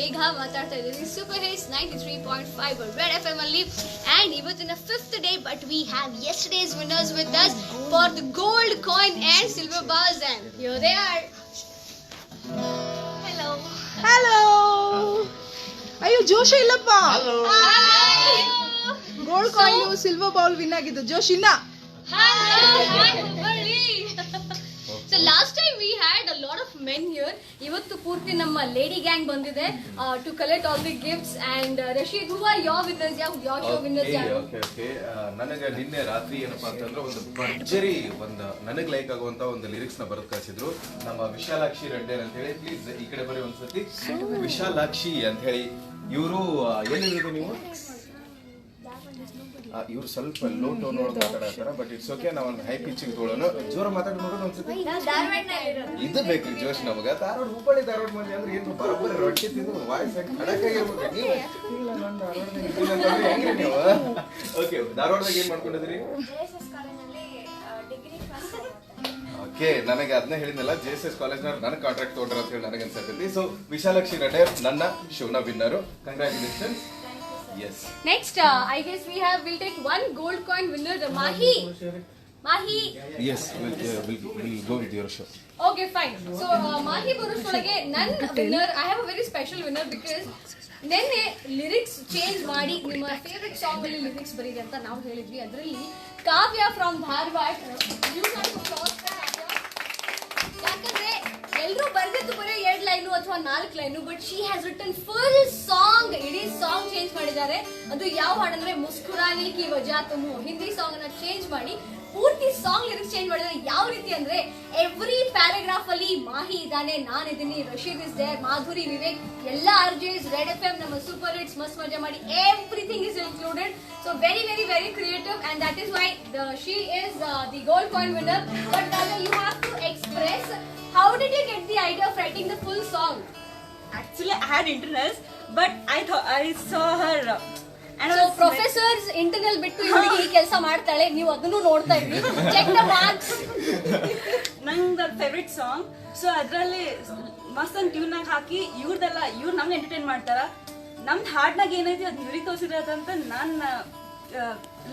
ಮೇಘ ಮಾತಾಡ್ತಾ ಇದ್ದೀವಿ super hits 93.5 red FM ಅಲ್ಲಿ. ಅಂಡ್ ಇವತ್ತಿನ 5th day, but we have yesterday's winners with us for the gold coin and silver bars, and here they are. Hello. ಅಯ್ಯೋ ಜೋಶ್ ಇಲ್ಲಪ್ಪ. Gold coin silver bowl win ಆಗಿದ್ದು ಜೋಶಿನ. So last time we had a lot of men here. ಇವತ್ತು ಪೂರ್ತಿ ನಮ್ಮ lady gang ಬಂದಿದೆ to collect all the gifts. And Rashid, who are your winners? Your show winners ಯಾರು? Okay. ನನಗೆ ನಿನ್ನೆ ರಾತ್ರಿ ಏನಪ್ಪಾ ಅಂತಂದ್ರೆ ಒಂದು ಭರ್ಜರಿ ಒಂದು ನನಗೆ ಲೈಕ್ ಆಗುವಂತ ಒಂದು ಲಿರಿಕ್ಸ್ ನ ಬರೆದು ಕಳಿಸಿದ್ರು ನಮ್ಮ ವಿಶಾಲಾಕ್ಷಿ ರೆಡ್ಡಿ ಅಂತ ಹೇಳಿ. ಪ್ಲೀಸ್ ಈ ಕಡೆ ಬರೀ ಒಂದ್ಸತಿ. ವಿಶಾಲಾಕ್ಷಿ ಅಂತ ಹೇಳಿ ಇವರು ಏನಿದ್ರು ನೀವು ಇವ್ರು ಸ್ವಲ್ಪ ಲೋ ಟೋನ್ ಒಳಗೆ ಮಾತಾಡತ್ತಾರ, ಬಟ್ ಇಟ್ಸ್ ಓಕೆ. ನಾವು ಒಂದು ಹೈ ಪಿಚಿಂಗ್ ತೊಗೊಳ್ಳೋಣ. ಜೋರ ಮಾತಾಡಿ ನೋಡೋಣ ಒಂದ್ಸತಿ. ಇದು ಬೇಕ್ರಿ ಜೋಶ್ ನಮಗ. ಧಾರವಾಡ ಹುಬ್ಬಳ್ಳಿ ಧಾರವಾಡ ಮಂದಿ ಅಂದ್ರೆ ಏನು ಬರೋಬ್ಬರಿ ರೊಟ್ಟಿ ತಿಂದು ವಾಯ್ಸ್ ಕಡಕಾಗಿರ್ಬೇಕು. ನೀವು ಇಲ್ಲ ನಾನು ಧಾರವಾಡದಾಗ ಹೆಂಗ್ರಿ ನೀವು? ಓಕೆ, ಧಾರವಾಡದಾಗ ಏನ್ ಮಾಡ್ಕೊಂಡಿದ್ರಿ? ಓಕೆ, ನನಗೆ ಅದನ್ನ ಹೇಳಿದ್ನಲ್ಲ, JSS ಕಾಲೇಜ್ ನನ್ನ ಕಾಂಟ್ರಾಕ್ಟ್ ತೊಗೊಂಡ್ರ ಅಂತ ಹೇಳಿ ನನಗೆ ಅನ್ಸತ್ತೈತಿ. ಸೊ ವಿಶಾಲಾಕ್ಷಿ ರೆಡ್ಡಿ ನನ್ನ ಶೋನ winner. Congratulation. Yes. Next, I guess we'll take one gold coin winner, Mahi. Yes, we'll go with your show. Okay, fine. So Mahi Burush ಒಳಗೆ ನನ್ನ winner, I have a very special winner because ನೆನ್ನೆ lyrics change ಮಾಡಿ ನಿಮ್ಮ favourite song ಅಲ್ಲಿ lyrics ಬರೀರಿ ಅಂತ ನಾವು ಹೇಳಿದ್ವಿ. ಅದರಲ್ಲಿ ಕಾವ್ಯ ಫ್ರಮ್ ಧಾರವಾಡ, ಯಾಕಂದ್ರೆ ಎಲ್ಲರೂ ಬರ್ದಿದ್ದು ಬರೀ 2 ಲೈನು ಅಥವಾ 4 line, but she has written full song, ಇಡೀ ಸಾಂಗ್ ಚೇಂಜ್ ಮಾಡಿದ್ದಾರೆ. ಅದು ಯಾವ ಹಾಡಂದ್ರೆ ಮುಸ್ಕುರಾನೆ ಕಿ ವಜಾ ತುಮ್, ಹಿಂದಿ ಸಾಂಗ್ ಅನ್ನ ಚೇಂಜ್ ಮಾಡಿ ಪೂರ್ತಿ ಸಾಂಗ್ ಲಿರಿಕ್ಸ್ ಚೇಂಜ್ ಮಾಡಿದ್ದಾರೆ. ಯಾವ ರೀತಿ ಅಂದ್ರೆ ಎವ್ರಿ ಪ್ಯಾರಾಗ್ರಾಫ್ ಅಲ್ಲಿ ಮಾಹಿ ಇದ್ದಾನೆ, ನಾನಿದ್ದೀನಿ, ರಶೀದ್ ಇಸ್ ದೇರ್, ಮಾಧುರಿ, ವಿವೇಕ್, ಎಲ್ಲ RJs, ರೆಡ್ ಎಫ್ಎಂ, ನಮ್ಮ ಸೂಪರ್ ಹಿಟ್ಸ್, ಮಸ್ತ್ ಮಜಾ ಮಾಡಿ, everything is included. So very very very creative, and that is why she is the gold coin winner. But you have to express, how did you get the idea of writing the full song? Actually, I had internals, but I saw her. So professors internal ಬಿಟ್ಟು ಇವರಿಗೆ ಈ ಕೆಲಸ ಮಾಡ್ತಾಳೆ, ನೀವು ಅದನ್ನು ನೋಡ್ತಾ ಇದ್ರಿ. Check the marks. ನಂದು ಫೇವ್ರೆಟ್ ಸಾಂಗ್, ಸೊ ಅದರಲ್ಲಿ ಮಸ್ತ್ ಒಂದು ಟ್ಯೂನ್ ಆಗಿ ಹಾಕಿ ಇವ್ರದೆಲ್ಲ ಇವ್ರು ನಮ್ಗೆ ಎಂಟರ್ಟೈನ್ ಮಾಡ್ತಾರ. ನಮ್ದು ಹಾಡ್ನಾಗ ಏನೈತಿ ಅದು ಇವ್ರಿಗೆ ತೋರಿಸಿರೋದಂತ ನಾನು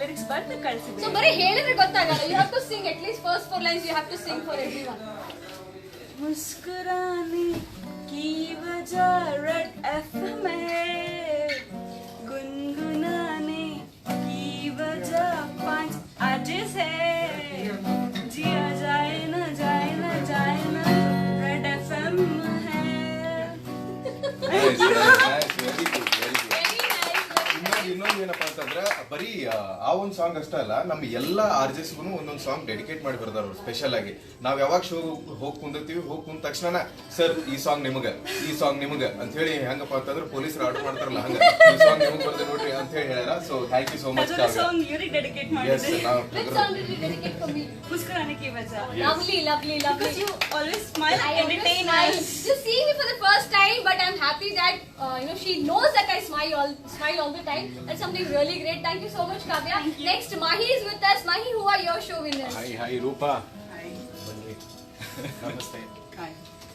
ಲಿರಿಕ್ಸ್ ಬರ್ದು ಕಳಿಸಿದ್ದೆ. ಸೊ ಬರೀ ಹೇಳಿದ್ರೆ ಗೊತ್ತಾಗಲ್ಲ, you have to sing at least first 4 lines, you have to sing for everyone. मुस्कुराने की वजह रेड एफएम है, गुनगुनाने की वजह 5 RJs है, जिया जाए न जाए न जाए न रेड एफएम है. ಇನ್ನೊಂದು ಏನಪ್ಪಾ ಅಂತಂದ್ರೆ ಬರೀ ಆ ಒಂದು ಸಾಂಗ್ ಅಷ್ಟೇ ಅಲ್ಲ, ನಮ್ಮ ಎಲ್ಲ RJsಗೂ ಒಂದೊಂದು ಸಾಂಗ್ ಡೆಡಿಕೇಟ್ ಮಾಡಿ ಬರ್ದಾರ ಅವ್ರು ಸ್ಪೆಷಲ್ ಆಗಿ. ನಾವ್ ಯಾವಾಗ ಶೋ ಹೋಗಿ ಕುಂದಿರ್ತೀವಿ, ಹೋಗಿ ಕುಂದ ತಕ್ಷಣ ಸರ್ ಈ ಸಾಂಗ್ ನಿಮಗ ಅಂತ ಹೇಳಿ ಹೆಂಗಪ್ಪ ಅಂತಂದ್ರೆ ಪೊಲೀಸರು ಆರ್ಡರ್ ಮಾಡ್ತಾರಲ್ಲ ಹಂಗ ಈ ಸಾಂಗ್ ನಿಮಗ್ ಬರ್ದೆ ನೋಡ್ರಿ ಅಂತ ಹೇಳಿ ಹೇಳ್ಯಾರ. So thank you so much. Song ಯೂರಿಗೆ ಡೆಡಿಕೇಟ್ ಮಾಡಿದ್ದೆ. Which song did you dedicate for me? मुस्कुराने की वजह. Lovely. Because you always smile and entertain us. You see me for the first time, but I'm happy that she knows that I smile all the time. That's something really great. Thank you so much, Kavya. Next, Mahi is with us. Mahi, who are your show winners? Hi Rupa. ನಮಸ್ತೆ.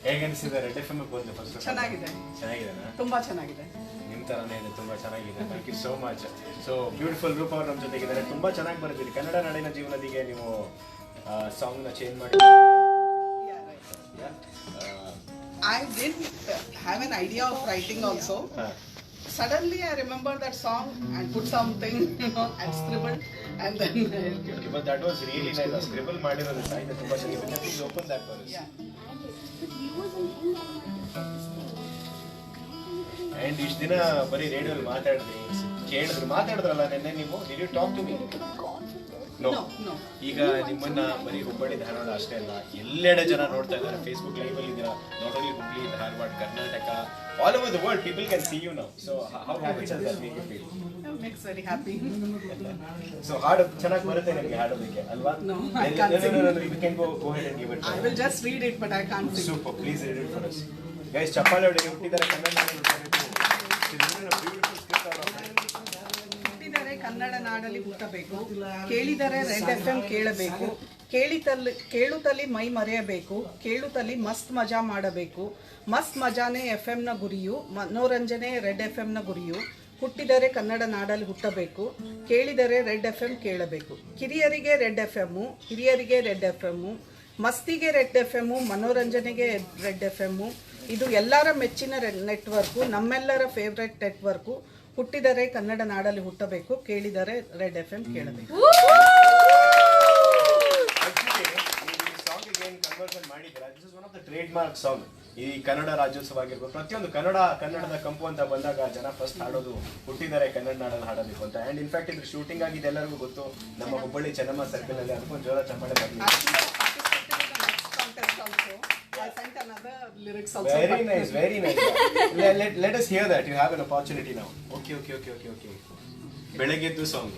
ಹೇಗನ್ಸಿದೆ red FM ಬಂದು first? ಚೆನ್ನಾಗಿದೆನಾ? ತುಂಬಾ ಚೆನ್ನಾಗಿದೆ. ನಿಮ್ಮ ತರನೇ ಇದೆ, ತುಂಬಾ ಚೆನ್ನಾಗಿದೆ. Thank you so much. So beautiful Rupa ಅವ್ರು ನಮ್ಮ ಜೊತೆಗಿದ್ದಾರೆ. ತುಂಬಾ ಚೆನ್ನಾಗಿ ಬರೆದಿರಿ. ಕನ್ನಡ ನಾಡಿನ ಜೀವನದಿಗೆ ನೀವು ಸಾಂಗ್ ನ ಚೇಂಜ್ ಮಾಡಿ. I didn't have an idea of writing also. Suddenly I remembered that song and put something, and scribbled, and then. Okay, but that was really nice. Scribble ಮಾಡಿರೋದು ಸಾಹಿತ್ಯ ತುಂಬಾ ಚೆನ್ನಾಗಿದೆ. Please open that for us. And ಇಷ್ಟು ದಿನ ಬರೀ ರೇಡಿಯೋಲಿ ಮಾತಾಡಿದ್ರಲ್ಲ ನೆನ್ನೆ ನೀವು. Did you talk to me? No. ಈಗ ನಿಮ್ಮನ್ನ ಬರೀ ಹುಬ್ಬಳ್ಳಿ ಧಾರವಾಡ ಅಷ್ಟೇ ಅಲ್ಲ, ಎಲ್ಲೆಡೆ ಜನ ನೋಡ್ತಾ ಇದ್ದಾರೆ. ಫೇಸ್ಬುಕ್ ಲೈವ್ ಅಲ್ಲಿ ಇದ್ದೀರಾ. Not only Hubballi, Dharwad, Karnataka, all over the world people can see you now. So how happy does that make you feel? It makes very happy. So ಹಾಡು ಚೆನ್ನಾಗಿ ಬರುತ್ತೆ ನಿಮಗೆ ಹಾಡೋದಕ್ಕೆ ಅಲ್ವಾ? No, I can't sing. No, you can go ahead and give it. I will just read it, but I can't sing. Super, please read it for us. Guys, ಚಪ್ಪಾಳೆ ಹೊಡಿ. ಹುಟ್ಟಿದ್ದಾರೆ ಕನ್ನಡ ಕನ್ನಡ ನಾಡಲ್ಲಿ ಹುಟ್ಟಬೇಕು, ಕೇಳಿದರೆ ರೆಡ್ ಎಫ್ಎಂ ಕೇಳಬೇಕು, ಕೇಳುತ್ತಲಿ ಮೈ ಮರೆಯಬೇಕು, ಕೇಳುತ್ತಲಿ ಮಸ್ತ್ ಮಜಾ ಮಾಡಬೇಕು. ಮಸ್ತ್ ಮಜಾನೇ FM ನ ಗುರಿಯು, ಮನೋರಂಜನೆ ರೆಡ್ FM ನ ಗುರಿಯು. ಹುಟ್ಟಿದರೆ ಕನ್ನಡ ನಾಡಲ್ಲಿ ಹುಟ್ಟಬೇಕು, ಕೇಳಿದರೆ ರೆಡ್ FM ಕೇಳಬೇಕು. ಕಿರಿಯರಿಗೆ ರೆಡ್ FM, ಹಿರಿಯರಿಗೆ ರೆಡ್ FM, ಮಸ್ತಿಗೆ ರೆಡ್ FM, ಮನೋರಂಜನೆಗೆ ರೆಡ್ FM. ಇದು ಎಲ್ಲರ ಮೆಚ್ಚಿನ ನೆಟ್ವರ್ಕು, ನಮ್ಮೆಲ್ಲರ ಫೇವ್ರೆಟ್ ನೆಟ್ವರ್ಕು. ಹುಟ್ಟಿದರೆ ಕನ್ನಡ ನಾಡಲ್ಲಿ ಹುಟ್ಟಬೇಕು, ಕೇಳಿದರೆ ರೆಡ್ FM ಕೇಳಬೇಕು. ಟ್ರೇಡ್ ಮಾರ್ಕ್ ಸಾಂಗ್ ಈ ಕನ್ನಡ ರಾಜ್ಯೋತ್ಸವ ಆಗಿರ್ಬೋದು, ಪ್ರತಿಯೊಂದು ಕನ್ನಡದ ಕಂಪು ಅಂತ ಬಂದಾಗ ಜನ ಫಸ್ಟ್ ಹಾಡೋದು ಹುಟ್ಟಿದರೆ ಕನ್ನಡ ನಾಡಲ್ಲಿ ಹಾಡೋಬೇಕು ಅಂತ. ಅಂಡ್ ಇನ್ಫ್ಯಾಕ್ಟ್ ಇದ್ರ ಶೂಟಿಂಗ್ ಆಗಿದೆ ಎಲ್ಲರಿಗೂ ಗೊತ್ತು, ನಮ್ಮ ಹುಬ್ಬಳ್ಳಿ ಚೆನ್ನಮ್ಮ ಸರ್ಕಲ್ ಅಲ್ಲಿ. ಅದಕ್ಕೊಂದು ಜೋರ ಚಪ್ಪಾಳೆ ಬರಲಿ. Very nice. Let us hear that. You have an opportunity now. Okay. ಬೆಳಗ್ಗೆದ್ದು ಸಾಂಗ್.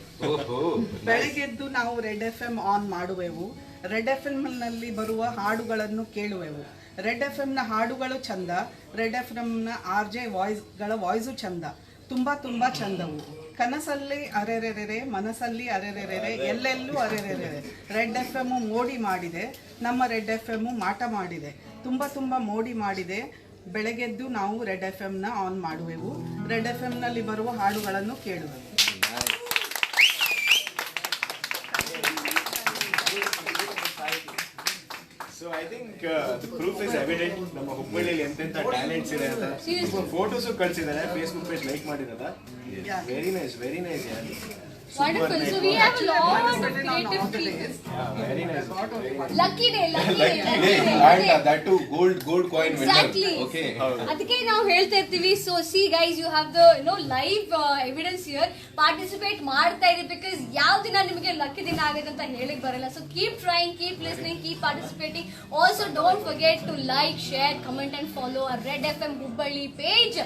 ಬೆಳಗ್ಗೆದ್ದು ನಾವು ರೆಡ್ FM ಆನ್ ಮಾಡುವೆವು. ರೆಡ್ FM ನಲ್ಲಿ ಬರುವ ಹಾಡುಗಳನ್ನು ಕೇಳುವೆವು. ರೆಡ್ FM ನ ಹಾಡುಗಳು ಚಂದ, ರೆಡ್ FM ನ RJ ವಾಯ್ಸ್ಗಳ ವಾಯ್ಸು ಚಂದ, ತುಂಬಾ ಚಂದವು. ಕನಸಲ್ಲಿ ಅರೆರೆರೆ, ಮನಸ್ಸಲ್ಲಿ ಅರೆರೆರೆ, ಎಲ್ಲೆಲ್ಲೂ ಅರೆರೆರೆ. ರೆಡ್ FM ಮೋಡಿ ಮಾಡಿದೆ, ನಮ್ಮ ರೆಡ್ FM ಮಾಟ ಮಾಡಿದೆ, ತುಂಬಾ ಮೋಡಿ ಮಾಡಿದೆ. ಬೆಳಗ್ಗೆದ್ದು ನಾವು ರೆಡ್ FM ನ ಆನ್ ಮಾಡುವೆವು. ರೆಡ್ FM ನಲ್ಲಿ ಬರುವ ಹಾಡುಗಳನ್ನು ಕೇಳುವೆವು. So I think the proof is evident. ನಮ್ಮ ಹುಬ್ಬಳ್ಳಿಯಲ್ಲಿ ಎಂತೆಂತ ಟ್ಯಾಲೆಂಟ್ಸ್ ಇದೆ ಅಂತ ಫೋಟೋಸ್ ಕಳಿಸಿದ್ದಾರೆ, ಫೇಸ್ಬುಕ್ ಪೇಜ್ ಲೈಕ್ ಮಾಡಿರೋದ. ವೆರಿ ನೈಸ್ ಯಾರು. Wonderful. So we have a lot of creative people. Very nice. Lucky day. And that too gold coin winner. Exactly. Okay. ಅದಕ್ಕೆ ನಾವು ಹೇಳ್ತಾ ಇರ್ತೀವಿ. So see guys, you have the live evidence here. Participate ಮಾಡ್ತಾ ಇರಿ, because ಯಾವ ದಿನ ನಿಮಗೆ lucky ದಿನ ಆಗುತ್ತೆ ಅಂತ ಹೇಳಿಕ್ ಬರಲ್ಲ. So keep trying, keep listening, keep participating. Also don't forget to like, share, comment and follow our Red FM Hubballi page.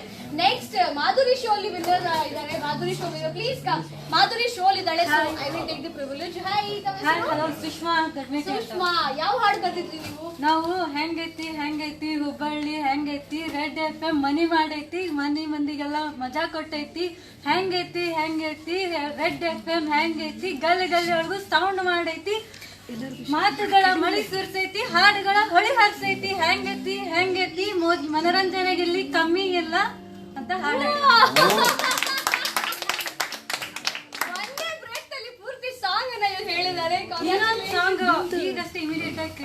Next Madhuri show ಅಲ್ಲಿ ವಿನ್ನರ್ ಇದ್ದಾರೆ. Madhuri show winner, please come. Madhuri show ಇದ್ದಾಳೆ. So I will take the privilege. Hi hello, Sushma Kadme. Sushma, ಯಾವ ಹಾಡು ಬರ್ತಿದ್ರಿ ನೀವು? ನಾವು ಹೆಂಗೈತಿ ಹುಬ್ಬಳ್ಳಿ, ಹೆಂಗೈತಿ red FM ಮನಿ ಮಾಡೈತಿ, ಮಂದಿಗೆಲ್ಲ ಮಜಾ ಕೊಟ್ಟೈತಿ. ಹೆಂಗೈತಿ ರೆಡ್ FM, ಹೆಂಗೈತಿ ಗಲ್ಲಿ ಸೌಂಡ್ ಮಾಡೈತಿ, ಮಾತುಗಳ ಮಳಿ ಸುರಿಸೈತಿ, ಹಾಡುಗಳ ಹೊಳಿ ಹರಿಸೈತಿ. ಹೆಂಗೈತಿ ಮನೋರಂಜನೆಗಿಲ್ಲಿ ಕಮ್ಮಿ ಇಲ್ಲ ಅಂತ ಹಾಡು. ಸಾಂಗ್ ಈಗಷ್ಟೇ ಇಮಿಡಿಯೇಟ್ ಆಗಿ.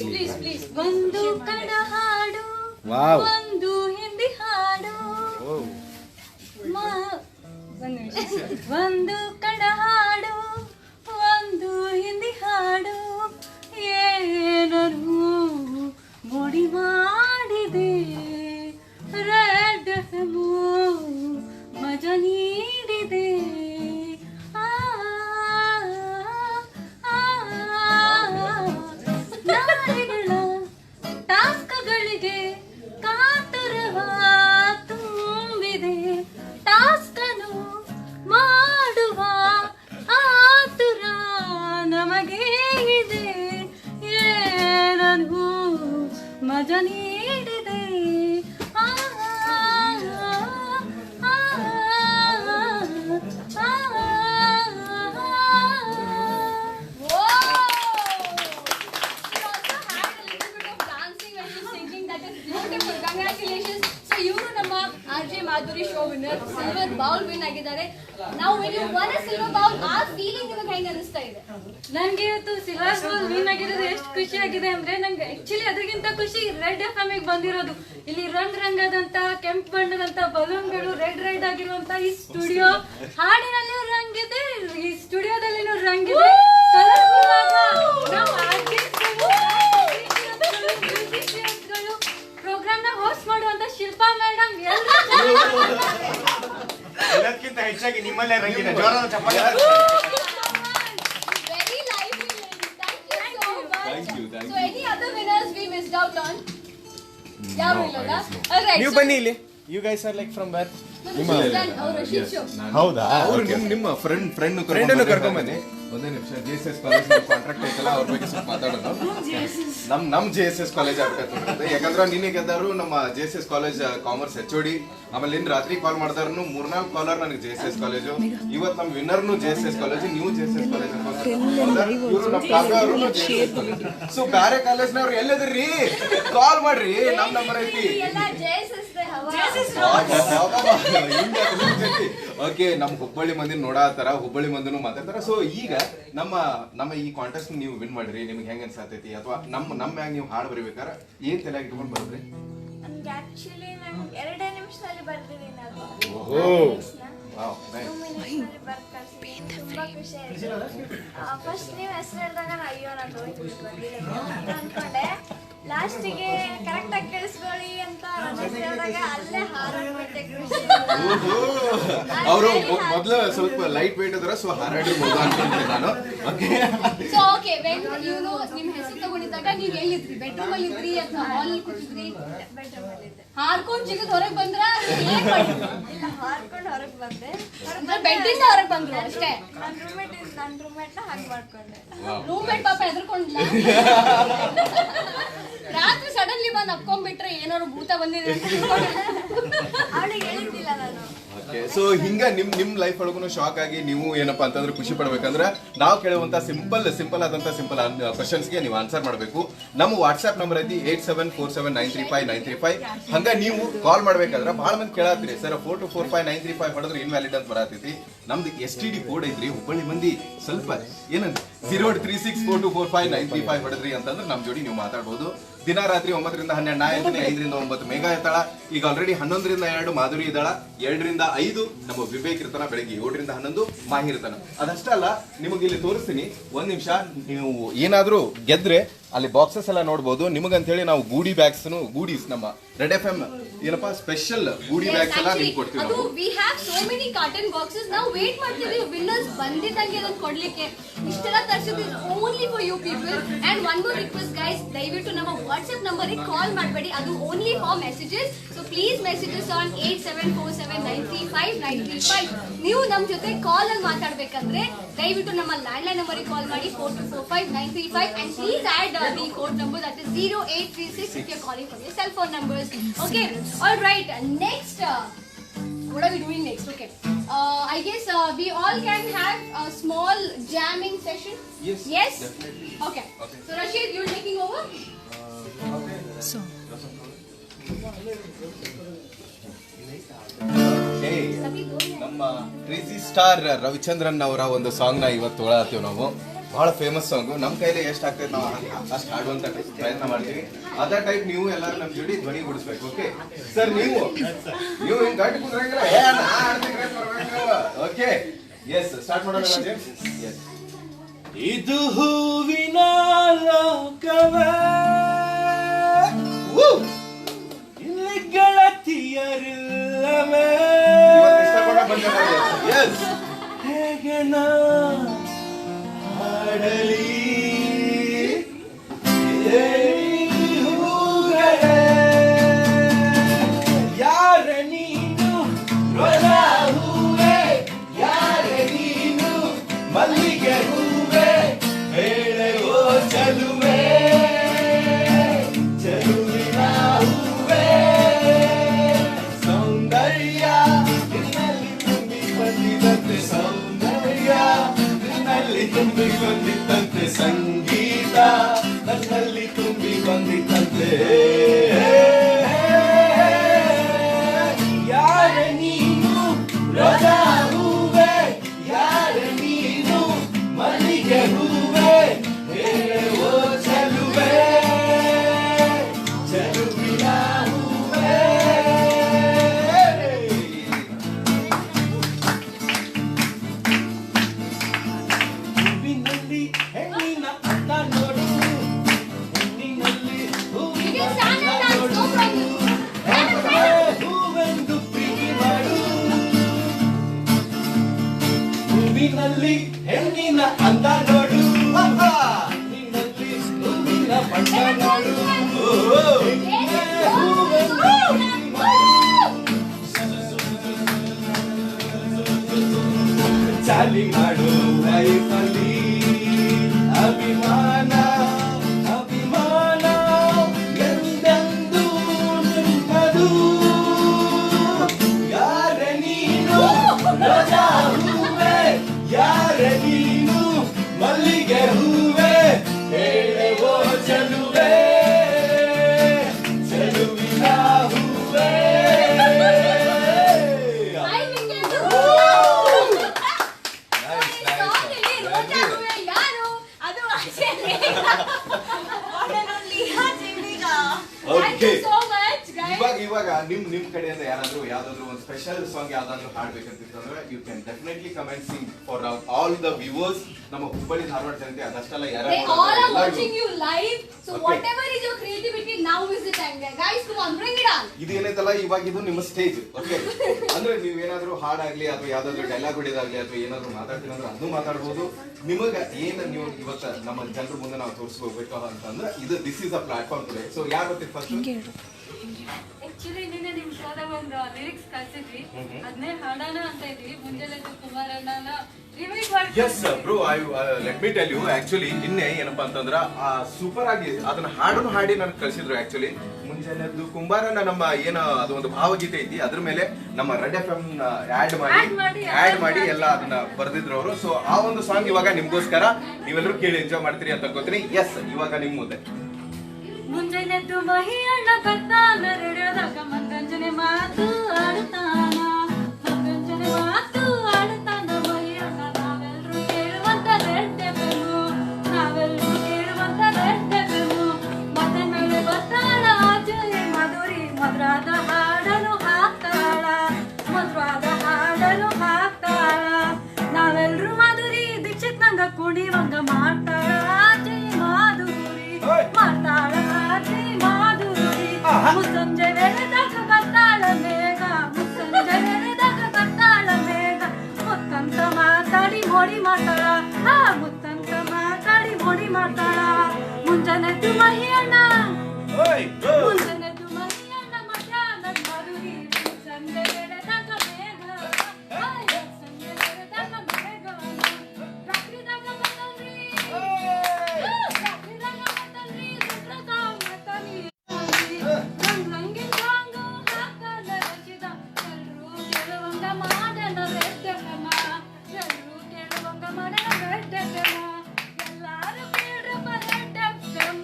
ಪ್ಲೀಸ್. ಒಂದು ಕನ್ನಡ ಹಾಡು, ಒಂದು ಹಿಂದಿ ಹಾಡು, ಒಂದು ಕನ್ನಡ ಹಾಡು, ಒಂದು ಹಿಂದಿ ಹಾಡು, ಏನನು ಮೋಡಿ ಮಾಡಿದೆ ರೆಡ್ FM ಮಜಾ ನೀಡಿದೆ. ಟಾಸ್ಕ್ಗಳಿಗೆ ಕಾತುರವ ತುಂಬಿದೆ, ಟಾಸ್ಕನು ಮಾಡುವ ಆತುರ ನಮಗೆ ಇದೆ. ಏನನು ಮಜಾ ನೀಡಿದೆ. Madhuri show winner, silver bowl win ಆಗಿದ್ದಾರೆ. ನಾವು when you won a silver bowl, ಆ ಫೀಲಿಂಗ್ ನಿಮಗೆ ಹೆಂಗ ಅನಿಸ್ತಾ ಇದೆ? ನಂಗೆ ಇವತ್ತು ಸಿಲ್ವರ್ ಬೌಲ್ ವಿನ್ ಆಗಿರೋದು ಎಷ್ಟು ಖುಷಿ ಆಗಿದೆ ಅಂದ್ರೆ, ನಂಗೆ ಆಕ್ಚುಲಿ ಅದಕ್ಕಿಂತ ಖುಷಿ ರೆಡ್ FM ಗೆ ಬಂದಿರೋದು. ಇಲ್ಲಿ ರಂಗಾದಂತ ಕೆಂಪು ಬಣ್ಣದಂತ ಬಲೂನ್ಗಳು, ರೆಡ್ ಆಗಿರುವಂತ ಈ ಸ್ಟುಡಿಯೋ, ಹಾಡಿನಲ್ಲಿಯೂ ರಂಗಿದೆ, ಈ ಸ್ಟುಡಿಯೋದಲ್ಲಿನೂ ರಂಗಿದೆ. ಪ್ರೋಗ್ರಾಮ್ ನ ಹೋಸ್ಟ್ ಮಾಡುವಂತ ಶಿಲ್ಪಾ ಮೇಡಮ್, ಎಲ್ಲಕ್ಕಿಂತ ಹೆಚ್ಚಾಗಿ ನಿಮ್ಮಲ್ಲೇ ರಂಗಿದೆ. ಜೋರಾದ ಚಪ್ಪಾಳೆ. Very lively lady. Thank you so much. So any other winners we missed out on? ಯಾರು ಇಲ್ಲಲ್ಲ? Alright. ನೀವು ಬನ್ನಿ ಇಲ್ಲಿ. You guys are like from where? ಹೌದಾ? ಅವ್ರು ನಿಮ್ಮ ಫ್ರೆಂಡ್ ಕರ್ಕೊಂಬನ್ನಿ. ಒಂದೇ ನಿಮಿಷ. JSS ಕಾಲೇಜ್ ಕಾಂಟ್ರಾಕ್ಟ್ ಐತಲ್ಲ, ಅವ್ರ ಬಗ್ಗೆ ಸ್ವಲ್ಪ ಮಾತಾಡೋಣ. ನಮ್ JSS ಕಾಲೇಜ್ ಆಗ್ಬೇಕು, ಯಾಕಂದ್ರೆ ನಿನ್ನೆ ಗೆದ್ದಾರು ನಮ್ಮ JSS ಕಾಲೇಜ್ ಕಾಮರ್ಸ್ HOD. ಆಮೇಲೆ ನಿನ್ ರಾತ್ರಿ ಕಾಲ್ ಮಾಡ್ದಾರು 3-4 ಕಾಲರ್ ನನಗೆ JSS ಕಾಲೇಜು. ಇವತ್ ನಮ್ ವಿನ್ನರ್ನು JSS ಕಾಲೇಜ್, ನೀವು JSS ಕಾಲೇಜ್ ಸೊ ಬೇರೆ ಕಾಲೇಜ್ನವ್ರು ಎಲ್ಲದ್ರಿ ಕಾಲ್ ಮಾಡ್ರಿ, ನಮ್ ನಂಬರ್ ಐತಿ. ಓಕೆ, ನಮ್ ಹುಬ್ಬಳ್ಳಿ ಮಂದಿ ನೋಡಾತಾರ, ಹುಬ್ಬಳ್ಳಿ ಮಂದಿನೂ ಮಾತಾಡ್ತಾರ. ಸೊ ಈಗ ನಮ್ಮ ಈ ಕಾಂಟೆಸ್ಟ್ ನೀವು ವಿನ್ ಮಾಡ್ರಿ, ನಿಮ್ಗೆ ಹೆಂಗ ಅನ್ಸಾತೈತಿ? ಅಥವಾ ನಮ್ಮ ಮ್ಯಾಗ ನೀವು ಹಾಡು ಬರಿಬೇಕಾರ ಏನ್ ತಲೆಯಾಗ ಇಟ್ಕೊಂಡ್ ಬರ್ರಿ? ಆಕ್ಚುಲಿ ನಾನು 2 ನಿಮಿಷದಲ್ಲಿ ಬರ್ದಿದ್ದೀನಿ ಅದು. ತುಂಬಾ ಖುಷಿ ಆಯ್ತು. ಫಸ್ಟ್ ನೀವು ಹೆಸರು ಹೇಳಿದಾಗ ಅಯ್ಯೋ ನಾನು ಅನ್ಕೊಂಡೆ. ಲಾಸ್ಟಿಗೆ ಕರೆಕ್ಟ್ ಆಗಿ ಕೇಳಿಸ್ಕೊಳ್ಳಿ ಅಂತ ಹೇಳಿದಾಗ ಅಲ್ಲೇ ಹಾರಾಡ್ಬಿಟ್ಟೆ. ಅವರು ಮೊದ್ಲು ಸ್ವಲ್ಪ ಲೈಟ್ ವೇಟ್ ಅದ್ರ, ಸೊ ಹಾರಾಡಿರ್ಬೋದು ಅನ್ಕೊಂಡೆ ನಾನು. ಸೊ ಓಕೆ, ನೀವು ನಿಮ್ ಹೆಸರು ತಗೊಂಡಿದ್ದಾಗ ನೀವ್ ಎಲ್ಲಿದ್ರಿ? ಬೆಡ್ರೂಮ್ ಅಲ್ಲಿ ಇದ್ರಿ ಅಥವಾ ಹಾಲ್ ಅಲ್ಲಿ ಕೂತಿದ್ರಿ? ಬೆಡ್ರೂಮ್ ಅಲ್ಲಿ ಇದ್ದೆ. ಹಾರ್ಕೊಂಡ್ ಜಿಗದ್ ಹೊರಗ್ ಬಂದ್ರ? ಇಲ್ಲ, ಹಾರ್ಕೊಂಡು ಹೊರಗೆ ಬಂದೆ. ಬೆಡ್ಡಿಂದ ಹೊರಗ್ ಬಂದ್ರು ಅಷ್ಟೇ. ನನ್ನ ರೂಮ್ಮೇಟ್ ನ ಹಾಗೆ ಮಾಡ್ಕೊಂಡೆ. ರೂಮ್ಮೇಟ್ ಪಾಪ ಎದ್ರಕೊಂಡಿಲ್ಲ. ರಾತ್ರಿ ಸಡನ್ಲಿ ಬಂದ್ ಅಪ್ಕೊಂಡ್ಬಿಟ್ರೆ ಏನಾದ್ರು ಭೂತ ಬಂದಿದೆ ಅಂತ ಅವಳಿಗೆ ಹೇಳಿದ್ದಿಲ್ಲ ನಾನು. ಸೊ ಹಿಂಗ ನಿಮ್ ಲೈಫ್ ಒಳಗೂ ಶಾಕ್ ಆಗಿ ನೀವು ಏನಪ್ಪಾ ಅಂತಂದ್ರೆ ಖುಷಿ ಪಡ್ಬೇಕಂದ್ರ ನಾವು ಕೇಳುವಂತ ಸಿಂಪಲ್ ಆದಂತ ಕ್ವಶನ್ಸ್ ಗೆ ನೀವು ಆನ್ಸರ್ ಮಾಡಬೇಕು. ನಮ್ಮ ವಾಟ್ಸ್ಆಪ್ ನಂಬರ್ ಐತಿ 8747935935. ಹಂಗ ನೀವು ಕಾಲ್ ಮಾಡ್ಬೇಕಾದ್ರ ಬಹಳ ಮಂದಿ ಕೇಳತ್ತೀರಿ, ಸರ್ 4245 ಹೊಡೆದ್ರೆ ಇನ್ವ್ಯಾಲಿಡ್ ಅಂತ ಬರತೈತಿ. ನಮ್ದು STD ಕೋಡ್ ಐತ್ರಿ, ಹುಬ್ಬಳ್ಳಿ ಮಂದಿ ಸ್ವಲ್ಪ ಏನಂದ್ರೆ 036424595 ಹೊಡೆದ್ರಿ ಅಂತಂದ್ರೆ ನಮ್ ಜೋಡಿ ನೀವು ಮಾತಾಡ್ಬೋದು. ದಿನ ರಾತ್ರಿ 9 ರಿಂದ 12 ನಾ ಇರ್ತೀನಿ, 5 ರಿಂದ 9 ಮೇಘ ಇರ್ತಾಳ. ಈಗ ಆಲ್ರೆಡಿ 11 ರಿಂದ 2 ಮಾಧುರಿ ಇದ್ದಾಳ, 2 ರಿಂದ 5 ನಮ್ಮ ವಿವೇಕ್ ಇರ್ತಾನ, ಬೆಳಗ್ಗೆ 7 ರಿಂದ 11 ಮಾಹಿ ಇರ್ತಾನ. ಅದಷ್ಟಲ್ಲ, ನಿಮಗೆ ಇಲ್ಲಿ ತೋರಿಸ್ತೀನಿ, 1 ನಿಮಿಷ. ನೀವು ಏನಾದ್ರೂ ಗೆದ್ರೆ ಅಲ್ಲಿ ಬಾಕ್ಸಸ್ ಎಲ್ಲ ನೋಡ್ಬೋದು. ನಿಮಗಂತ ಹೇಳಿ ನಾವು ಗೂಡೀಸ್ ನಮ್ಮ ರೆಡ್ FM ಏನಪ್ಪಾ ಸ್ಪೆಷಲ್ ಗೂಡಿ ಬ್ಯಾಗ್ಸ್ ಎಲ್ಲ ನಿಮ್ಗೆ ಕೊಡ್ತೀವಿ ನಾವು. We have so many cotton boxes. ನಾವು ವೇಟ್ ಮಾಡ್ತೀವಿ ವಿನ್ನರ್ಸ್ ಬಂದಿದ್ದಂಗೆ ಅದನ್ನ ಕೊಡ್ಲಿಕ್ಕೆ. ಇಷ್ಟೆಲ್ಲ ತರಿಸಿದ್ದು only for you people. And one more request guys, ದಯವಿಟ್ಟು ನಮ್ಮ ವಾಟ್ಸ್ಆಪ್ ನಂಬರ್ ಗೆ ಕಾಲ್ ಮಾಡಬೇಡಿ, ಅದು only for messages. So please messages on 8747935935. ನೀವು ನಮ್ಮ ಜೊತೆ ಕಾಲ್ ಅಲ್ಲಿ ಮಾತಾಡ್ಬೇಕಂದ್ರೆ ದಯವಿಟ್ಟು ನಮ್ಮ ಲ್ಯಾಂಡ್ಲೈನ್ ನಂಬರ್ ಗೆ ಕಾಲ್ ಮಾಡಿ 42459335. And please add the code number, that is 0836 if you're calling from your cell phone numbers. Okay, all right. Next, what are we doing next? Okay, I guess we all can have a small jamming session. Yes, definitely. Okay. So Rashid, you're taking over. So hey, ನಮ್ಮ crazy star Ravichandran ಅವರ ಒಂದು song ನ ಇವತ್ತು ತೊಗೊಳತ್ತೀವಿ ನಾವು. ಬಹಳ famous song. ನಮ್ಮ ಕೈಲಿ ಎಷ್ಟು ಆಗ್ತೈತೆ ನಾವು ಅಷ್ಟು ಹಾಡುವಂತ ಪ್ರಯತ್ನ ಮಾಡ್ತೀವಿ. ಅದೇ ಟೈಪ್ ನೀವು ಎಲ್ಲರೂ ನಮ್ಮ ಜೋಡಿ ಧ್ವನಿ ಗುಡಿಸ್ಬೇಕು. ಓಕೆ ಸರ್, ನೀವು ಹಿಂಗ್ ಗಟ್ಟಿ ಕುಂದ್ರಂಗಿಲ್ಲ. ಓಕೆ, ಎಸ್, ಸ್ಟಾರ್ಟ್ ಮಾಡೋಣ. ಎಸ್, ಇದು ಹೂವಿನ ಲೋಕವೇ, ಇಲ್ಲಿ ಗೆಳತಿಯರಿಲ್ಲವೇ, ಎಸ್, ಹೇಗೆ ನಾ ಹಾಡಲಿ ಹೂಗಳೇ, ಯಾರ ನೀನು ರೋಜಾ ಹೂವೇ, ಯಾರ ನೀನು ಮಲ್ಲಿಗೆ ಹೂವೇ, ಹೇಳೆ ಓ ಚಲುವೆ, ಚಲುವಿನ ಹೂವೇ, ಸೌಂದರ್ಯ ನಿನ್ನಲ್ಲಿ ತುಂಬಿ ಬಂದಿದಂತೆ, ಸೌಂದರ್ಯ ನನ್ನಲ್ಲಿ ತುಂಬಿ ಬಂದಿತ್ತಂತೆ, ಸಂಗೀತ ನನ್ನಲ್ಲಿ ತುಂಬಿ ಬಂದಿತ್ತಂತೆ, ಯಾರ ನೀನು ರೋಜಾ ಹೂವೇ, ಯಾರ ನೀನು ಮಲ್ಲಿಗೆ ಹೂವೇ, ಹೇಳುವ ಚಲುವೆ, ಚಲುವಿನ ಹೂವೇ. ಹೂವಿನಲ್ಲಿ ಹೆಣ್ಣಿನ ಅಂದ ನೋಡು, ಹೆಣ್ಣಿನಲ್ಲಿ ಹೂವಿನ ಅಂದ ನೋಡು, ಹೂವೆಂದು ಪ್ರೀತಿ ಮಾಡು, ಹೂವಿನಲ್ಲಿ ಹೆಣ್ಣಿನ ಅಂದ ನೋಡು, ಹೆಣ್ಣಿನಲ್ಲಿ ಹೂವಿನ ಬಣ್ಣ ನೋಡು, ಹೂವೆಂದು ಪ್ರೀತಿ ಮಾಡು, ಚಾಲಿ ಮಾಡೋ ಲೈಫಲ್ಲಿ ಅಭಿಮಾನ ಅಭಿಮಾನ ಎಂದೆಂದೂ ನಿಮ್ಮದು. ಯಾರ ನೀನು ರೋಜಾ ಹೂವೆ, ಯಾರ ನೀನು ಮಲ್ಲಿಗೆ ಹೂವೆ, ಹೇಳುವೋ ಚೆಲುವೆ ಚೆಲುವಿನ ಹೂವೆ. ಇವಾಗ ನಿಮ್ ಕಡೆಯಿಂದ ಯಾರಾದ್ರೂ ಯಾವ್ದಾದ್ರು ಒಂದು ಸ್ಪೆಷಲ್ ಸಾಂಗ್ ಯಾವ್ದಾದ್ರು ಹಾಡ್ಬೇಕಂತಿತ್ತಂದ್ರೆ you can definitely comment sing for all the viewers. ನಮ್ಮ ಹುಬ್ಬಳ್ಳಿ ಧಾರವಾಡ ಜನತೆ ಅದಷ್ಟಲ್ಲ They all are watching you live. So whatever is your creativity, now is the time. Guys, come on, bring it on. ಇದು ಏನೈತಲ್ಲ ಇವಾಗ ಇದು ನಿಮ್ಮ stage. Okay, ಅಂದ್ರೆ ನೀವ್ ಏನಾದ್ರು ಹಾಡಾಗ್ಲಿ ಅಥವಾ ಯಾವ್ದಾದ್ರು ಡೈಲಾಗ್ ಹೊಡಿದಾಗ್ಲಿ ಅಥವಾ ಏನಾದ್ರು ಮಾತಾಡ್ತೀನಿ ಅಂದ್ರೆ ಅದನ್ನು ಮಾತಾಡ್ಬೋದು. ನಿಮಗ ಏನ್ ನೀವು ಇವತ್ತ ನಮ್ಮ ಜನರ ಮುಂದೆ ನಾವು ತೋರಿಸ್ಕೋಬೇಕು ಅಂತಂದ್ರೆ ಇದು this is a platform today. So ಯಾರು ಗೊತ್ತಿತ್ತು ಫಸ್ಟ್? ಆಕ್ಚುಲಿ ನಿನ್ನೆ ನಿಮ್ ಸೋದ ಒಂದು ಲಿರಿಕ್ಸ್ ಕಳ್ಸಿದ್ವಿ, ಅದನ್ನೇ ಹಾಡೋಣ ಅಂತ ಇದ್ವಿ. ಮುಂಜಾನೆ ಕುಮಾರಣ್ಣನ yes bro, let me tell you. Actually ನಿನ್ನೆ ಏನಪ್ಪಾ ಅಂತಂದ್ರ ಸೂಪರ್ ಆಗಿ ಅದನ್ನ ಹಾಡನ್ನು ಹಾಡಿ ನನ್ಗೆ ಕಳ್ಸಿದ್ರು. ಆಕ್ಚುಲಿ ಮುಂಜಾನೆದ್ದು ಕುಂಬಾರನ ನಮ್ಮ ಏನ ಅದು ಒಂದು ಭಾವಗೀತೆ ಐತಿ, ಅದ್ರ ಮೇಲೆ ನಮ್ಮ ರೆಡ್ ಎಫ್ ಎಂ ಆಡ್ ಮಾಡಿ ಎಲ್ಲ ಅದನ್ನ ಬರ್ದಿದ್ರು ಅವರು. ಸೊ ಆ ಒಂದು ಸಾಂಗ್ ಇವಾಗ ನಿಮ್ಗೋಸ್ಕರ ನೀವೆಲ್ಲರೂ ಕೇಳಿ ಎಂಜಾಯ್ ಮಾಡ್ತೀರಿ ಅಂತ ಅನ್ಕೋತೀನಿ. ಎಸ್, ಇವಾಗ ನಿಮ್ ಮುಂದೆ ಮುಂಜಾನೆದ್ದು ಮಹಿಯಣ್ಣ ಬರ್ತಾನ, ರೇಡಿಯೋದಾಗ ಮನರಂಜನೆ ಮಾತು ಆಡ್ತಾನ, ಮನರಂಜನೆ ಮಾತು ಆಡ್ತಾನ ಮಹಿಯಣ್ಣ. ನಾವೆಲ್ಲರೂ ಕೇಳುವಂತ ರೆಡ್ ಎಫ್ಎಂ, ನಾವೆಲ್ಲರೂ ಕೇಳುವಂತ ರೆಡ್ ಎಫ್ಎಂ. ಮತ್ತೆ ಮೇಲೆ ಬರ್ತಾಳ ಆಚೆ ಮಾಧುರಿ, ಮಧುರಾದ ಹಾಡಲು ಹಾಕ್ತಾಳ, ಮಧುರಾದ ಹಾಡಲು ಹಾಕ್ತಾಳ. ನಾವೆಲ್ಲರೂ ಮಾಧುರಿ ದೀಕ್ಷಿತ್ ನಂಗ ಕುಣಿವಂಗ ಮಾಡ್ತಾಳ ಆಚೆ ಮಾಧುರಿ, ಮಾಡ್ತಾಳ ಆಚೆ ಮಾಧುರಿ. ಮುಸ್ಸಂಜೆ ವೇಳೆದಾಗ ಬರ್ತಾಳ ಮೇಘ, ಮುಸ್ಸಂಜೆ ವೇಳೆದಾಗ ಬರ್ತಾಳ ಮೇಘ. ಮುತ್ತಂತ ಮಾತಾಡಿ ಮೋಡಿ ಮಾಡ್ತಾಳ, ಮುತ್ತಂತ ಮಾತಾಡಿ ಮೋಡಿ ಮಾಡ್ತಾಳ. ಮುಂಜಾನೆದ್ದು ಮಹಿಯಣ್ಣ, ಮುಂಜಾನೆದ್ದು ಮಹಿಯಣ್ಣ, ಮಧ್ಯಾಹ್ನ ಮಾಧುರಿ. ಸಂಜೆ ವೇಳೆದಾಗ ಮೇಘ, ಸಂಜೆ ವೇಳೆದಾಗ ಮೇಘ. ರಾತ್ರಿದಾಗ ಬರ್ತಲ್ರಿ, ರಾತ್ರಿದಾಗ ಬರ್ತಲ್ರಿ, ರುದ್ರಕ ಮತ್ತನಿ. ರಂಗಿನ ಸಾಂಗು ಹಾಕಲ್ಲ ರಚಿತ, ಎಲ್ರೂ ಕೇಳುವಂಗ ಮಾಡಣ ರೆಡ್ ಎಫ್ಎಂ, ಎಲ್ರೂ ಕೇಳುವಂಗ ಮಾಡಣ ರೆಡ್ ಎಫ್ಎಂ. ಎಲ್ಲಾರು ಕೇಳ್ರಪ್ಪ ರೆಡ್ ಎಫ್ಎಂ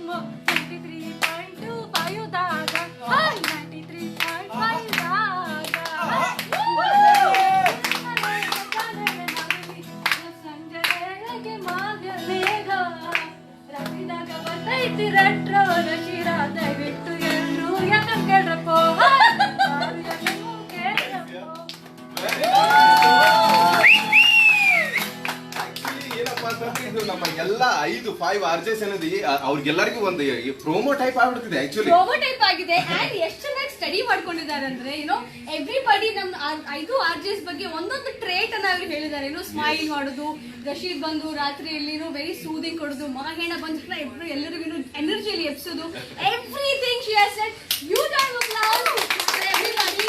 93.25 ದಾಗ, 93.5 ದಾಗ. ಸಂಜೆ ವೇಳೆಗೆ ಮೇಘ, ರಾತ್ರಿದಾಗ ಬರ್ತೈತಿ ರೆಟ್ರೋ ರಚಿರ. ದಯವಿಟ್ಟು ಎಲ್ರೂ ಯಾಕಂತ ಕೇಳ್ರಪ್ಪ, ಏನಪ್ಪಾ ಅಂತಂದ್ರೆ ಇದು ನಮ್ಮ ಎಲ್ಲ 5 RJs ಏನದಿ ಅವ್ರಿಗೆಲ್ಲರಿಗೂ ಒಂದು ಪ್ರೋಮೋ ಟೈಪ್ ಆಗ್ಬಿಡ್ತಿದೆ. ಆಕ್ಚುಲಿ ಪ್ರೋಮೋ ಟೈಪ್ ಆಗಿದೆ. ಅಂಡ್ ಎಷ್ಟು ಚೆನ್ನಾಗಿ ಸ್ಟಡಿ ಮಾಡ್ಕೊಂಡಿದ್ದಾರೆ ಅಂದ್ರೆ ಎವ್ರಿಬಡಿ ನಮ್ಮ 5 RJs ಬಗ್ಗೆ ಒಂದೊಂದು ಟ್ರೇಟ್ ಅನ್ನ ಅವ್ರು ಹೇಳಿದ್ದಾರೆ. ಸ್ಮೈಲ್ ಮಾಡೋದು, ರಶೀದ್ ಬಂದು ರಾತ್ರಿಯಲ್ಲಿ ವೆರಿ ಸೂದಿಂಗ್ ಕೊಡೋದು, ಮಾಹೇಣ ಬಂದ್ರೆ ಎಲ್ಲರಿಗೂ ಎನರ್ಜಿಯಲ್ಲಿ ಎಬ್ಸೋದು. Everything she has said. Huge round of applause for everybody.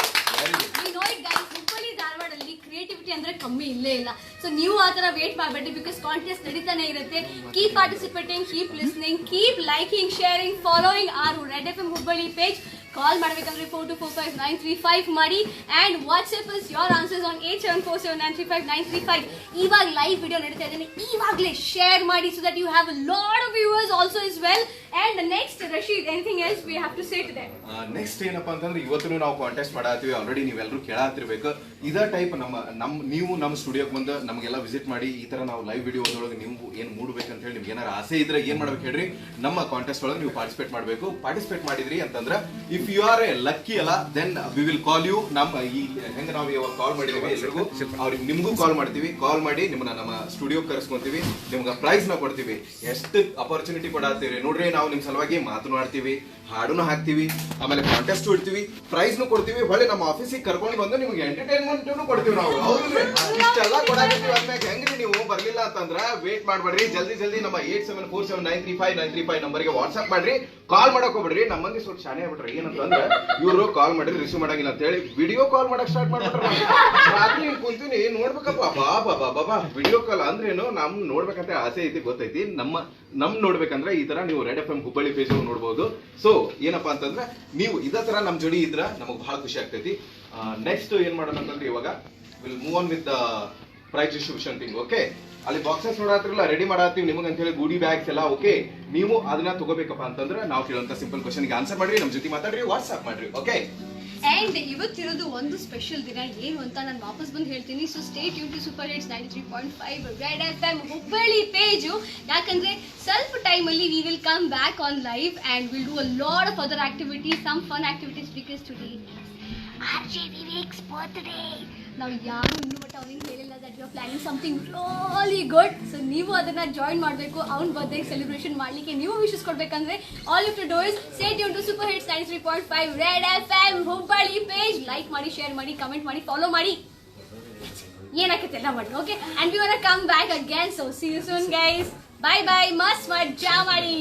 We know it guys, Hubballi ಧಾರವಾಡಲ್ಲಿ ಕ್ರಿಯೇಟಿವಿಟಿ ಅಂದ್ರೆ ಕಮ್ಮಿ ಇಲ್ಲೇ ಇಲ್ಲ. ಸೊ ನೀವು ಆ ತರ ವೇಟ್ ಮಾಡಬೇಡಿ, ಬಿಕಾಸ್ ಕಾಂಟೆಸ್ಟ್ ನಡೀತಾನೆ ಇರುತ್ತೆ. Keep participating, keep listening, keep liking, sharing, following our red F M Hubballi page. Call ಮಾಡಬೇಕಂದ್ರೆ 4245-935 ಮಾಡಿ. And WhatsApp is your answers on 8747935935. ಇವಾಗ ಲೈವ್ ವಿಡಿಯೋ ನಡೀತಾ ಇದ್ದೇನೆ, ಇವಾಗಲೇ ಶೇರ್ ಮಾಡಿ so that you have a lot of viewers also as well. And next Rasheed, anything else we have to say to them? Next ಏನಪ್ಪಾ ಅಂತಂದ್ರೆ ಇವತ್ತು ನಾವು contest ಮಾಡತ್ತೀವಿ. Already ನೀವೆಲ್ಲರೂ ಕೇಳಾತಿರ್ಬೇಕು. ಇದ ಟೈಪ್ ನೀವು ನಮ್ಮ ಸ್ಟುಡಿಯೋಗೆ ಬಂದು ನಮಗೆಲ್ಲ ವಿಸಿಟ್ ಮಾಡಿ ಈ ತರ ನಾವು ಲೈವ್ ವಿಡಿಯೋದೊಳಗೆ ನೀವು ಏನ್ ಮೂಡಬೇಕಂತ ಹೇಳಿ ನಿಮ್ಗೆ ಏನಾರ ಆಸೆ ಇದ್ರೆ ಏನ್ ಮಾಡ್ಬೇಕು ಹೇಳ್ರಿ, ನಮ್ಮ ಕಾಂಟೆಸ್ಟ್ ಒಳಗೆ ನೀವು ಪಾರ್ಟಿಸಿಪೇಟ್ ಮಾಡಬೇಕು. ಪಾರ್ಟಿಸಿಪೇಟ್ ಮಾಡಿದ್ರಿ ಅಂತಂದ್ರೆ if you are a lucky ಅಲ್ಲ, then we will call you. ನಮ್ಮ ಈ ಹೆಂಗ ನಾವು ಇವಾಗ ಕಾಲ್ ಮಾಡಿದೀವಿ ಎಲ್ರಿಗೂ, ಅವ್ರಿಗೆ ನಿಮ್ಗೂ ಕಾಲ್ ಮಾಡ್ತೀವಿ. ಕಾಲ್ ಮಾಡಿ ನಿಮ್ಮನ್ನ ನಮ್ಮ ಸ್ಟುಡಿಯೋ ಕರೆಸ್ಕೊಂತೀವಿ, ನಿಮ್ಗೆ ಪ್ರೈಸ್ ನ ಕೊಡ್ತೀವಿ. ಎಷ್ಟು ಅಪರ್ಚುನಿಟಿ ಕೊಡತ್ತೀವಿ ನೋಡ್ರಿ. ನಾವು ನಿಮ್ ಸಲುವಾಗಿ ಮಾತನಾಡ್ತೀವಿ, ಹಾಡನ್ನು ಹಾಕ್ತಿವಿ, ಆಮೇಲೆ ಕಾಂಟೆಸ್ಟ್ ಇಡ್ತೀವಿ, ಪ್ರೈಸ್ ನು ಕೊಡ್ತೀವಿ. ಹೊಳ್ಳಿ ನಮ್ಮ ಆಫೀಸಿಗೆ ಕರ್ಕೊಂಡು ಬಂದು ನಿಮ್ಗೆ ಎಂಟರ್ಟೈನ್ಮೆಂಟ್ ಪೇಮೆಂಟ್ ಕೊಡ್ತೀವಿ ನಾವು. ಹೌದ್ರಿ, ಇಷ್ಟೆಲ್ಲ ಕೊಡಾಕತ್ತೀವಿ ಅಂದ್ಮ್ಯಾಗ ಹೆಂಗ್ರಿ ನೀವು ಬರ್ಲಿಲ್ಲ ಅಂತಂದ್ರ ವೇಟ್ ಮಾಡ್ಬೇಡ್ರಿ, ಜಲ್ದಿ ನಮ್ಮ 8747935935 ನಂಬರ್ಗೆ ವಾಟ್ಸ್ಆಪ್ ಮಾಡ್ರಿ, ಕಾಲ್ ಮಾಡಕ್ ಹೋಗ್ಬಿಡ್ರಿ. ನಮ್ಮ ಮಂದಿ ಸ್ವಲ್ಪ ಶಾಣೆ ಆಗ್ಬಿಟ್ರಿ, ಏನಂತಂದ್ರೆ ಇವ್ರು ಕಾಲ್ ಮಾಡ್ರಿ ರಿಸೀವ್ ಮಾಡಂಗಿಲ್ಲ ಅಂತ ಹೇಳಿ ವಿಡಿಯೋ ಕಾಲ್ ಮಾಡಕ್ ಸ್ಟಾರ್ಟ್ ಮಾಡ್ಬಿಟ್ರ. ರಾತ್ರಿ ಕುಂತೀನಿ ನೋಡ್ಬೇಕಪ್ಪ, ಬಾಬಾ ವಿಡಿಯೋ ಕಾಲ್ ಅಂದ್ರೇನು, ನಮ್ ನೋಡ್ಬೇಕಂತ ಆಸೆ ಐತಿ, ಗೊತ್ತೈತಿ. ನಮ್ ನೋಡ್ಬೇಕಂದ್ರೆ ಈ ತರ ನೀವು ರೆಡ್ FM ಹುಬ್ಬಳ್ಳಿ ಪೇಜ್ ನೋಡ್ಬೋದು. ಸೊ ಏನಪ್ಪಾ ಅಂತಂದ್ರೆ ನೀವು ಇದೇ ತರ ನಮ್ ಜೋಡಿ ಇದ್ರ ನಮಗ್ ಬಹಳ ಖುಷಿ ಆಗ್ತೈತಿ. ನೆಕ್ಸ್ಟ್ ಏನ್ ಮಾಡೋಣ ಅಂತಂದ್ರೆ ಇವಾಗ will move on with prize distribution thing. Okay, ಅಲ್ಲಿ ಬಾಕ್ಸಸ್ ನೋಡಾತಿರಲ್ಲ, ರೆಡಿ ಮಾಡತ್ತೀವಿ ನಿಮಗೆ ಅಂತ ಹೇಳಿ, ಗೂಡಿ ಬ್ಯಾಗ್ಸ್ ಎಲ್ಲ. ಓಕೆ, ನೀವು ಅದನ್ನ ತಗೋಬೇಕಪ್ಪ ಅಂತಂದ್ರೆ ನಾವು ಕೇಳುವಂತ ಸಿಂಪಲ್ ಕ್ವಶನ್ ಗೆ ಆನ್ಸರ್ ಮಾಡ್ರಿ, ನಮ್ ಜೊತೆ ಮಾತಾಡ್ರಿ, ವಾಟ್ಸ್ಆಪ್ ಮಾಡ್ರಿ. ಓಕೆ, ಅಂಡ್ ಇವತ್ತಿರೋದು ಒಂದು ಸ್ಪೆಷಲ್ ದಿನ, ಏನು ಅಂತ ನಾನು ವಾಪಸ್ ಬಂದು ಹೇಳ್ತೀನಿ. So stay tune to super hits 93.5 red FM Hubballi page. ಯಾಕಂದ್ರೆ ಸ್ವಲ್ಪ ಟೈಮಲ್ಲಿ we will come back on live and will do a lot of other activities, some fun activities, because today RJ Vivek's birthday. ನಾವು ಯಾರು ಇನ್ನೂ but ಅವ್ನಿಗೆ ಹೇಳಿಲ್ಲ that you are planning something really good. So ನೀವು ಅದನ್ನ join ಮಾಡಬೇಕು. ಅವ್ನ birthday celebration ಮಾಡಲಿಕ್ಕೆ ನೀವು ವಿಶಸ್ ಕೊಡ್ಬೇಕಂದ್ರೆ all you to do is stay tune to super hits 93.5 red FM Hubballi page. Like ಮಾಡಿ, ಶೇರ್ ಮಾಡಿ, ಕಮೆಂಟ್ ಮಾಡಿ, ಫಾಲೋ ಮಾಡಿ, ಏನಾಕತ್ತೆ ಎಲ್ಲ ಮಾಡಿ. Okay, and we want to come back again. So see you soon guys. Bye bye. ಮಸ್ತ್ ಮಜ್ಜಾ ಮಾಡಿ.